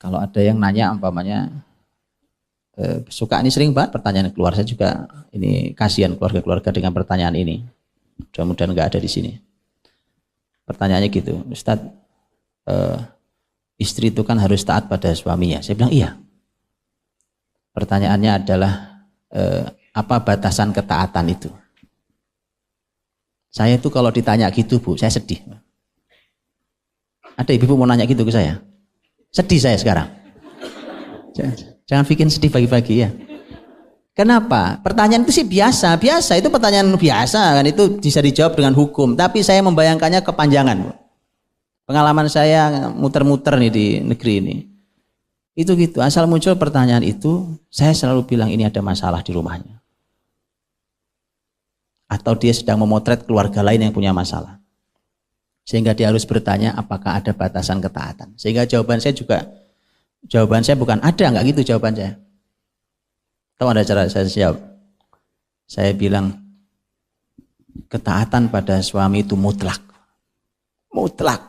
Kalau ada yang nanya umpamanya, suka ini sering banget pertanyaan keluar, saya juga ini kasihan keluarga-keluarga dengan pertanyaan ini. Mudah-mudahan nggak ada di sini. Pertanyaannya gitu, Ustadz, istri itu kan harus taat pada suaminya. Saya bilang iya. Pertanyaannya adalah apa batasan ketaatan itu? Saya itu kalau ditanya gitu Bu, saya sedih. Ada ibu mau nanya gitu ke saya? Sedih saya sekarang. Jangan bikin sedih pagi-pagi ya. Kenapa? Pertanyaan itu sih biasa itu pertanyaan biasa kan, itu bisa dijawab dengan hukum. Tapi saya membayangkannya kepanjangan. Pengalaman saya muter-muter nih di negeri ini. Itu gitu, asal muncul pertanyaan itu, saya selalu bilang ini ada masalah di rumahnya. Atau dia sedang memotret keluarga lain yang punya masalah. Sehingga dia harus bertanya apakah ada batasan ketaatan. Sehingga jawaban saya bukan ada, nggak gitu jawaban saya. Tahu ada cara saya jawab? Saya bilang ketaatan pada suami itu mutlak. Mutlak.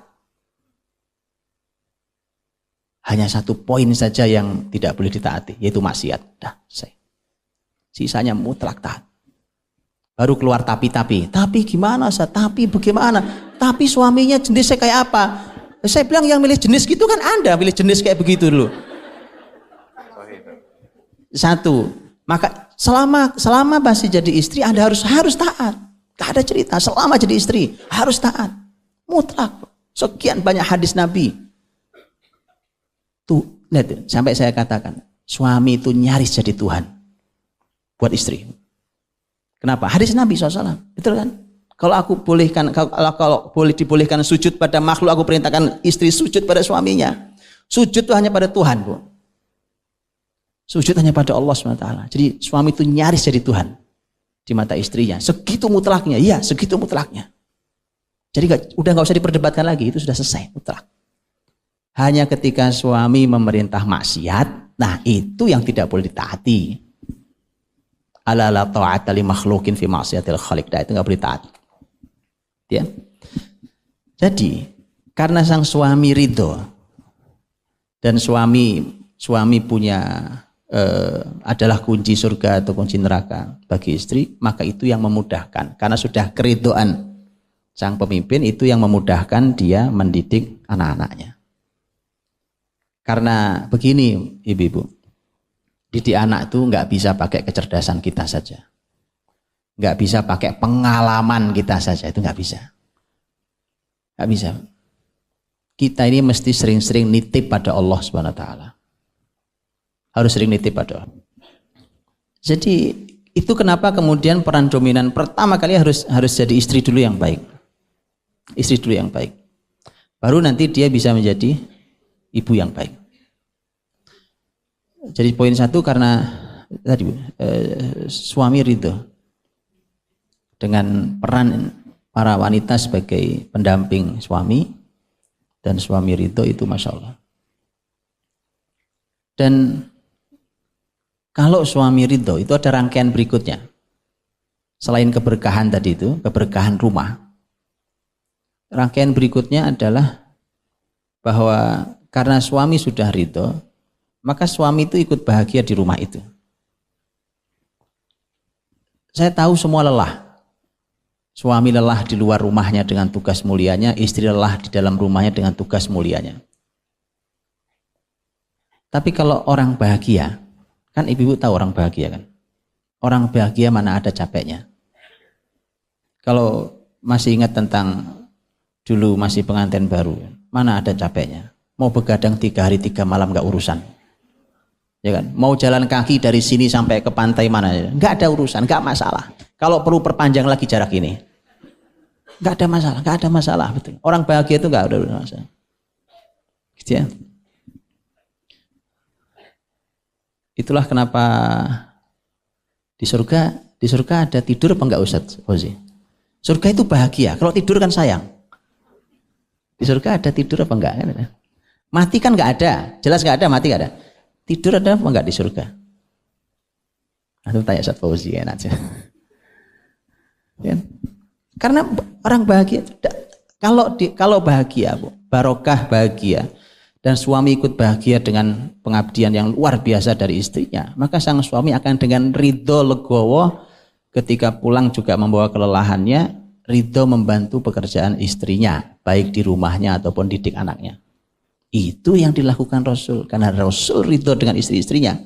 Hanya satu poin saja yang tidak boleh ditaati, yaitu maksiat. Dah, selesai. Sisanya mutlak taat. Baru keluar tapi gimana Ustaz? Tapi bagaimana? Tapi suaminya jenisnya kayak apa? Saya bilang yang milih jenis gitu kan Anda, milih jenis kayak begitu dulu. Satu, maka selama masih jadi istri Anda harus taat. Gak ada cerita, selama jadi istri harus taat. Mutlak. Sekian banyak hadis Nabi. Tuh, lihat, sampai saya katakan, suami itu nyaris jadi Tuhan buat istri. Kenapa? Hadis Nabi SAW, betul kan? Kalau aku bolehkan, kalau boleh dibolehkan sujud pada makhluk, aku perintahkan istri sujud pada suaminya. Sujud itu hanya pada Tuhan, Bu. Sujud hanya pada Allah SWT. Jadi suami itu nyaris jadi Tuhan di mata istrinya. Segitu mutlaknya, iya, segitu mutlaknya. Jadi udah nggak usah diperdebatkan lagi, itu sudah selesai, mutlak. Hanya ketika suami memerintah maksiat, nah itu yang tidak boleh ditaati. Ala la ta'ata li makhlukin fi ma'siyatil khaliq. Nah, itu nggak boleh taat. Ya. Jadi karena sang suami ridho dan suami punya adalah kunci surga atau kunci neraka bagi istri, maka itu yang memudahkan. Karena sudah keridhoan sang pemimpin, itu yang memudahkan dia mendidik anak-anaknya. Karena begini ibu-ibu, didik anak itu nggak bisa pakai kecerdasan kita saja, nggak bisa pakai pengalaman kita saja, itu nggak bisa. Kita ini mesti sering-sering nitip pada Allah Subhanahu Wa Taala. Harus sering nitip pada Allah. Jadi itu kenapa kemudian peran dominan pertama kali harus jadi istri dulu yang baik. Istri dulu yang baik. Baru nanti dia bisa menjadi ibu yang baik. Jadi poin satu, karena tadi suami ridho dengan peran para wanita sebagai pendamping suami, dan suami ridho itu Masya Allah. Dan kalau suami ridho itu ada rangkaian berikutnya. Selain keberkahan tadi itu, keberkahan rumah, rangkaian berikutnya adalah bahwa karena suami sudah ridho, maka suami itu ikut bahagia di rumah itu. Saya tahu semua lelah. Suami lelah di luar rumahnya dengan tugas mulianya, istri lelah di dalam rumahnya dengan tugas mulianya. Tapi kalau orang bahagia, kan ibu-ibu tahu orang bahagia kan? Orang bahagia mana ada capeknya. Kalau masih ingat tentang dulu masih pengantin baru, mana ada capeknya. Mau begadang 3 hari 3 malam gak urusan. Ya kan? Mau jalan kaki dari sini sampai ke pantai mana, nggak ada urusan, nggak masalah. Kalau perlu perpanjang lagi jarak ini, nggak ada masalah, betul. Orang bahagia itu nggak ada masalah. Gitu ya. Itulah kenapa di surga ada tidur apa enggak Ustaz Fauzi? Surga itu bahagia. Kalau tidur kan sayang. Di surga ada tidur apa enggak? Mati kan nggak ada, jelas nggak ada, mati nggak ada. Tidur ada apa enggak di surga? Aku tanya Ustaz Fauzi enak aja. Ya. Karena orang bahagia, kalau bahagia, barokah bahagia, dan suami ikut bahagia dengan pengabdian yang luar biasa dari istrinya, maka sang suami akan dengan ridho legowo ketika pulang juga membawa kelelahannya, ridho membantu pekerjaan istrinya, baik di rumahnya ataupun didik anaknya. Itu yang dilakukan Rasul, karena Rasul ridho dengan istri-istrinya.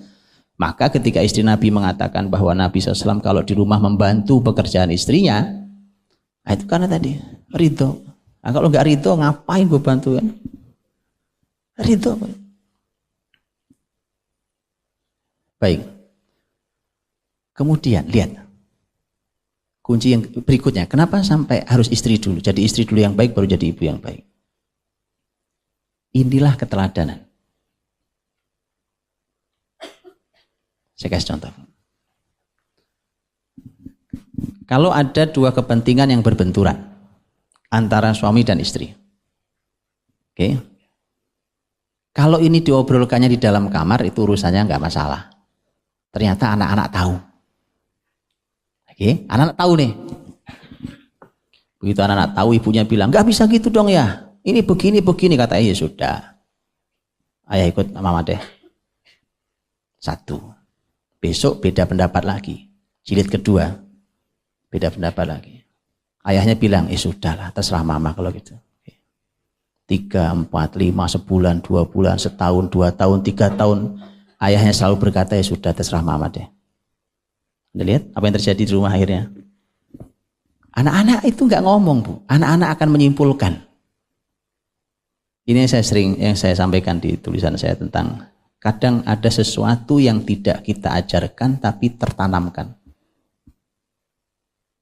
Maka ketika istri Nabi mengatakan bahwa Nabi SAW kalau di rumah membantu pekerjaan istrinya, nah itu karena tadi ridho. Nah, kalau nggak ridho ngapain gue bantu kan? Ridho. Baik. Kemudian lihat kunci yang berikutnya. Kenapa sampai harus istri dulu? Jadi istri dulu yang baik baru jadi ibu yang baik. Inilah keteladanan. Saya kasih contoh. Kalau ada dua kepentingan yang berbenturan antara suami dan istri. Oke. Kalau ini diobrolkannya di dalam kamar itu urusannya nggak masalah. Ternyata anak-anak tahu. Oke, anak-anak tahu nih. Begitu anak-anak tahu, ibunya bilang, nggak bisa gitu dong ya. Ini begini kata ya sudah. Ayah ikut mama deh. Satu. Besok beda pendapat lagi. Jilid kedua beda pendapat lagi. Ayahnya bilang, sudahlah, terserah mama kalau gitu. 3, 4, 5, sebulan, 2 bulan, setahun, 2 tahun, 3 tahun. Ayahnya selalu berkata, ya sudah, terserah mama deh. Anda lihat apa yang terjadi di rumah akhirnya? Anak-anak itu nggak ngomong, Bu. Anak-anak akan menyimpulkan. Ini yang saya sampaikan di tulisan saya tentang kadang ada sesuatu yang tidak kita ajarkan tapi tertanamkan.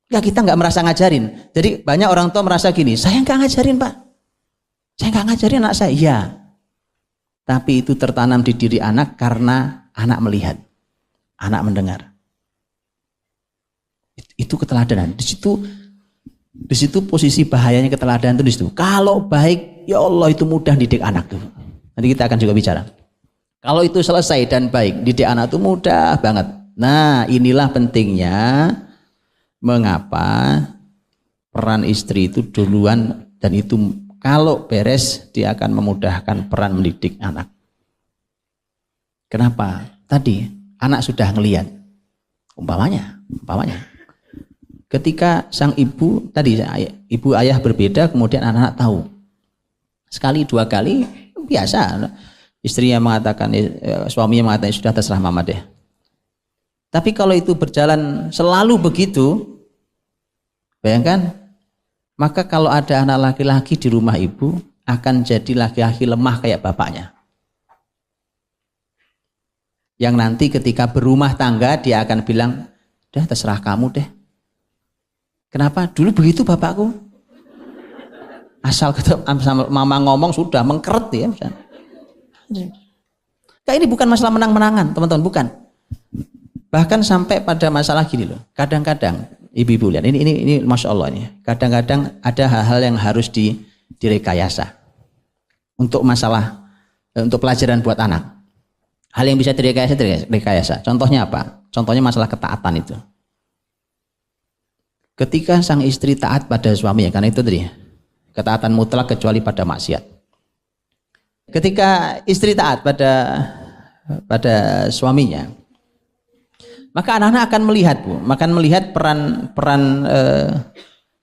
Ya kita nggak merasa ngajarin. Jadi banyak orang tua merasa gini, saya nggak ngajarin Pak. Saya nggak ngajarin anak saya. Iya. Tapi itu tertanam di diri anak karena anak melihat, anak mendengar. Itu keteladanan. Di situ posisi bahayanya keteladanan itu di situ. Kalau baik, ya Allah itu mudah didik anak tuh. Nanti kita akan juga bicara. Kalau itu selesai dan baik, didik anak itu mudah banget. Nah, inilah pentingnya mengapa peran istri itu duluan, dan itu kalau beres dia akan memudahkan peran mendidik anak. Kenapa? Tadi anak sudah ngelihat. Umpamanya. Ketika sang ibu tadi ibu ayah berbeda, kemudian anak-anak tahu. Sekali 2 kali biasa. Istrinya mengatakan, suaminya mengatakan sudah terserah mama deh. Tapi kalau itu berjalan selalu begitu, bayangkan. Maka kalau ada anak laki-laki di rumah ibu, akan jadi laki-laki lemah kayak bapaknya. Yang nanti ketika berumah tangga, dia akan bilang, udah terserah kamu deh. Kenapa? Dulu begitu bapakku. Asal mama ngomong sudah mengkeret ya. Nah, ini bukan masalah menang-menangan, teman-teman, bukan. Bahkan sampai pada masalah gini loh. Kadang-kadang ibu-ibu lihat, ini Masya Allah ini. Kadang-kadang ada hal-hal yang harus direkayasa untuk pelajaran buat anak. Hal yang bisa direkayasa. Contohnya apa? Contohnya masalah ketaatan itu. Ketika sang istri taat pada suaminya, karena itu tadi ketaatan mutlak kecuali pada maksiat. Ketika istri taat pada suaminya, maka anak-anak akan melihat peran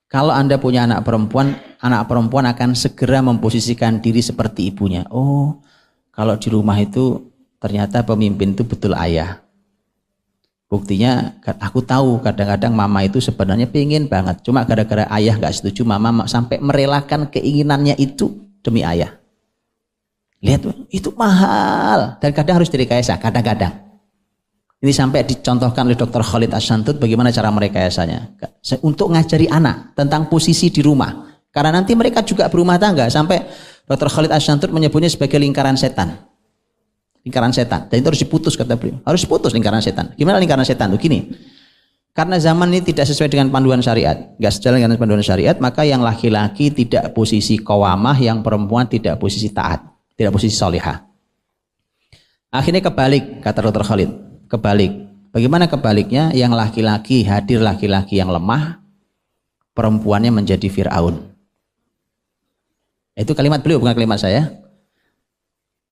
kalau Anda punya anak perempuan akan segera memposisikan diri seperti ibunya. Oh, kalau di rumah itu ternyata pemimpin itu betul ayah. Buktinya aku tahu kadang-kadang mama itu sebenarnya pengen banget, cuma gara-gara ayah nggak setuju, mama sampai merelakan keinginannya itu demi ayah. Lihat, itu mahal dan kadang harus direkayasa, kadang-kadang. Ini sampai dicontohkan oleh Dr. Khalid Asyantut bagaimana cara merekayasanya untuk ngajari anak tentang posisi di rumah. Karena nanti mereka juga berumah tangga, sampai Dr. Khalid Asyantut menyebutnya sebagai lingkaran setan. Lingkaran setan, dan itu harus diputus kata beliau. Harus putus lingkaran setan. Gimana lingkaran setan tuh? Gini. Karena zaman ini tidak sesuai dengan panduan syariat, nggak sejalan dengan panduan syariat, maka yang laki-laki tidak posisi qawamah, yang perempuan tidak posisi taat, tidak posisi solihah. Akhirnya kebalik, kata Dr. Khalid. Kebalik. Bagaimana kebaliknya? Yang laki-laki hadir laki-laki yang lemah, perempuannya menjadi Fir'aun. Itu kalimat beliau, bukan kalimat saya.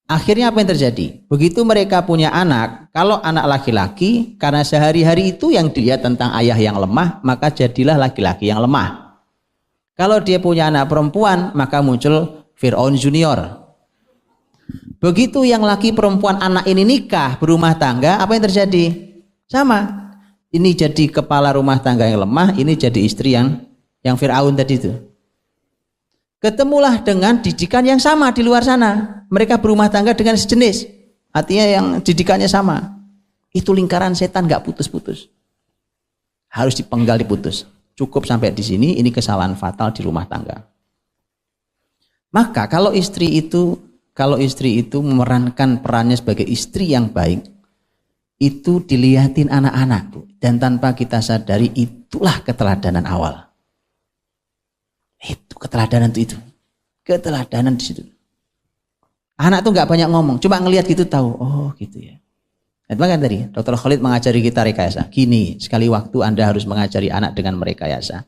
Akhirnya apa yang terjadi? Begitu mereka punya anak, kalau anak laki-laki, karena sehari-hari itu yang dilihat tentang ayah yang lemah, maka jadilah laki-laki yang lemah. Kalau dia punya anak perempuan, maka muncul Fir'aun Junior. Begitu yang laki perempuan anak ini nikah, berumah tangga, apa yang terjadi? Sama. Ini jadi kepala rumah tangga yang lemah, ini jadi istri yang Fir'aun tadi itu. Ketemulah dengan didikan yang sama di luar sana. Mereka berumah tangga dengan sejenis. Artinya yang didikannya sama. Itu lingkaran setan gak putus-putus. Harus dipenggal diputus. Cukup sampai di sini, ini kesalahan fatal di rumah tangga. Maka kalau istri itu memerankan perannya sebagai istri yang baik, itu dilihatin anak-anak, Bu. Dan tanpa kita sadari, itulah keteladanan awal. Itu keteladanan itu. Keteladanan di situ. Anak tuh nggak banyak ngomong, cuma ngelihat gitu tahu. Oh, gitu ya. Dan makanya tadi Dr. Khalid mengajari kita rekayasa. Gini, sekali waktu Anda harus mengajari anak dengan merekayasa.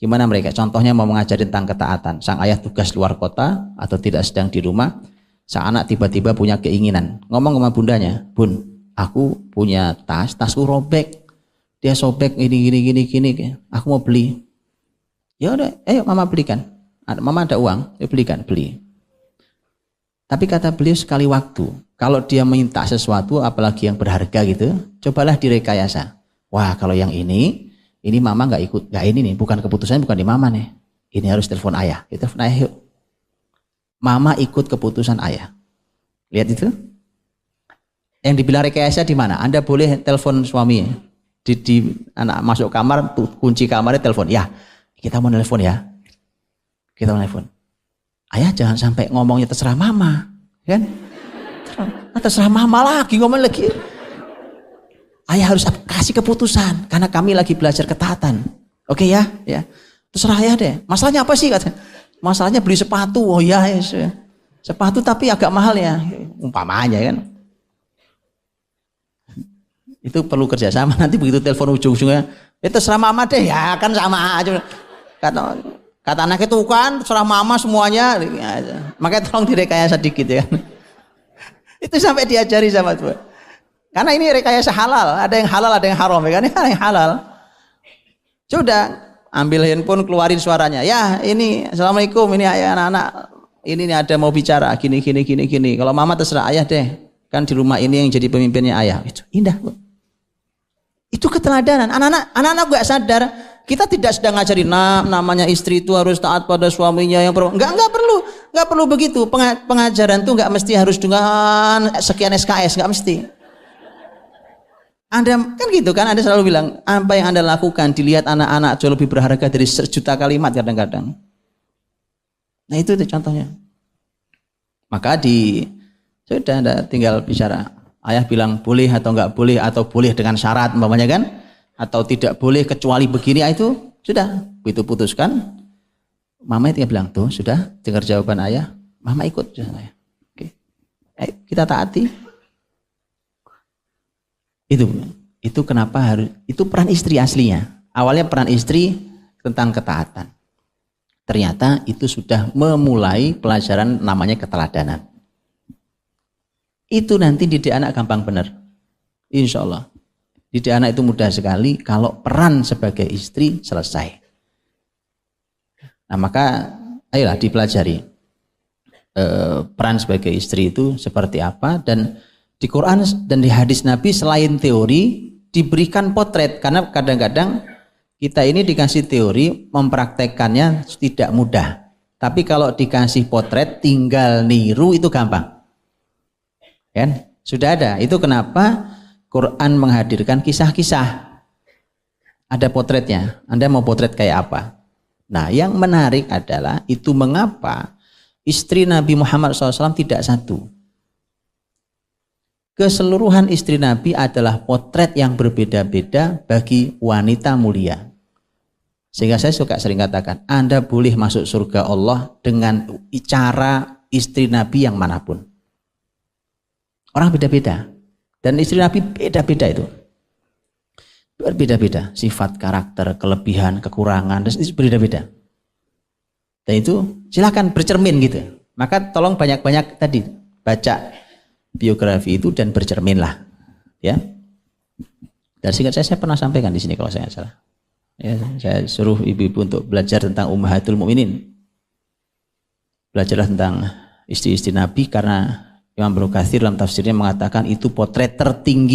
Gimana mereka? Contohnya mau mengajari tentang ketaatan. Sang ayah tugas luar kota atau tidak sedang di rumah. Sang anak tiba-tiba punya keinginan. Ngomong sama bundanya, "Bun, aku punya tasku robek. Dia sobek gini. Aku mau beli." Ya udah, ayo mama belikan. Mama ada uang, ya beli. Tapi kata beliau sekali waktu, kalau dia minta sesuatu, apalagi yang berharga gitu, cobalah direkayasa. Wah, kalau yang ini mama nggak ikut, nggak ini nih, bukan keputusan, bukan di mama nih. Ini harus telepon ayah. Kita telepon ayah yuk. Mama ikut keputusan ayah. Lihat itu. Yang dibilang rekayasa di mana? Anda boleh telepon suami. Di anak masuk kamar, kunci kamarnya telepon. Ya. Kita mau nelpon ya. Kita mau nelpon. Ayah jangan sampai ngomongnya terserah mama. Kan? Terserah mama lagi, ngomong lagi. Ayah harus kasih keputusan. Karena kami lagi belajar ketaatan. Oke ya? Ya. Terserah ayah deh. Masalahnya apa sih? Katanya. Masalahnya beli sepatu. Oh ya. Sepatu tapi agak mahal ya. Umpamanya kan. Itu perlu kerjasama. Nanti begitu telepon ujung-ujungnya. Terserah mama deh. Ya kan sama aja. Kata anak itu kan serah mama semuanya, makanya tolong direkayasa dikit ya. Itu sampai diajari sama Tuhan. Karena ini rekayasa halal, ada yang halal, ada yang haram, ya kan? Ada yang halal. Sudah ambil handphone, keluarin suaranya. Ya ini assalamualaikum, ini ayah anak-anak, ini ada mau bicara, gini. Kalau mama terserah ayah deh, kan di rumah ini yang jadi pemimpinnya ayah. Itu indah, Bu. Itu keteladanan. Anak-anak gak sadar. Kita tidak sedang ngajarin namanya istri itu harus taat pada suaminya yang nggak perlu begitu. Pengajaran itu nggak mesti harus dengan sekian SKS, nggak mesti. Anda kan gitu kan, Anda selalu bilang apa yang Anda lakukan dilihat anak-anak jauh lebih berharga dari 1.000.000 kalimat kadang-kadang. Nah itu contohnya. Maka sudah Anda tinggal bicara. Ayah bilang boleh atau nggak boleh atau boleh dengan syarat umpamanya kan. Atau tidak boleh kecuali begini, itu sudah begitu putuskan. Mama tinggal bilang tuh sudah dengar jawaban ayah, mama ikut ayah. Oke. Kita taati. Itu kenapa harus, itu peran istri aslinya. Awalnya peran istri tentang ketaatan. Ternyata itu sudah memulai pelajaran namanya keteladanan. Itu nanti didik anak gampang benar. Insya Allah. Didik anak itu mudah sekali kalau peran sebagai istri selesai. Nah maka ayolah dipelajari peran sebagai istri itu seperti apa, dan di Quran dan di hadis Nabi selain teori diberikan potret, karena kadang-kadang kita ini dikasih teori mempraktekkannya tidak mudah, tapi kalau dikasih potret tinggal niru itu gampang kan, sudah ada. Itu kenapa Quran menghadirkan kisah-kisah, ada potretnya. Anda mau potret kayak apa? Nah yang menarik adalah itu mengapa istri Nabi Muhammad SAW tidak satu. Keseluruhan istri Nabi adalah potret yang berbeda-beda bagi wanita mulia. Sehingga saya sering katakan, Anda boleh masuk surga Allah dengan cara istri Nabi yang manapun. Orang beda-beda. Dan istri Nabi beda-beda itu. Berbeda-beda. Sifat, karakter, kelebihan, kekurangan, dan itu berbeda-beda. Dan itu silakan bercermin gitu. Maka tolong banyak-banyak tadi. baca biografi itu dan bercerminlah, ya. Dan singkat saya pernah sampaikan di sini kalau saya nggak salah. Ya, saya suruh ibu-ibu untuk belajar tentang Ummahatul Mukminin. Belajarlah tentang istri-istri Nabi karena Imam Ibnu Katsir dalam tafsirnya mengatakan itu potret tertinggi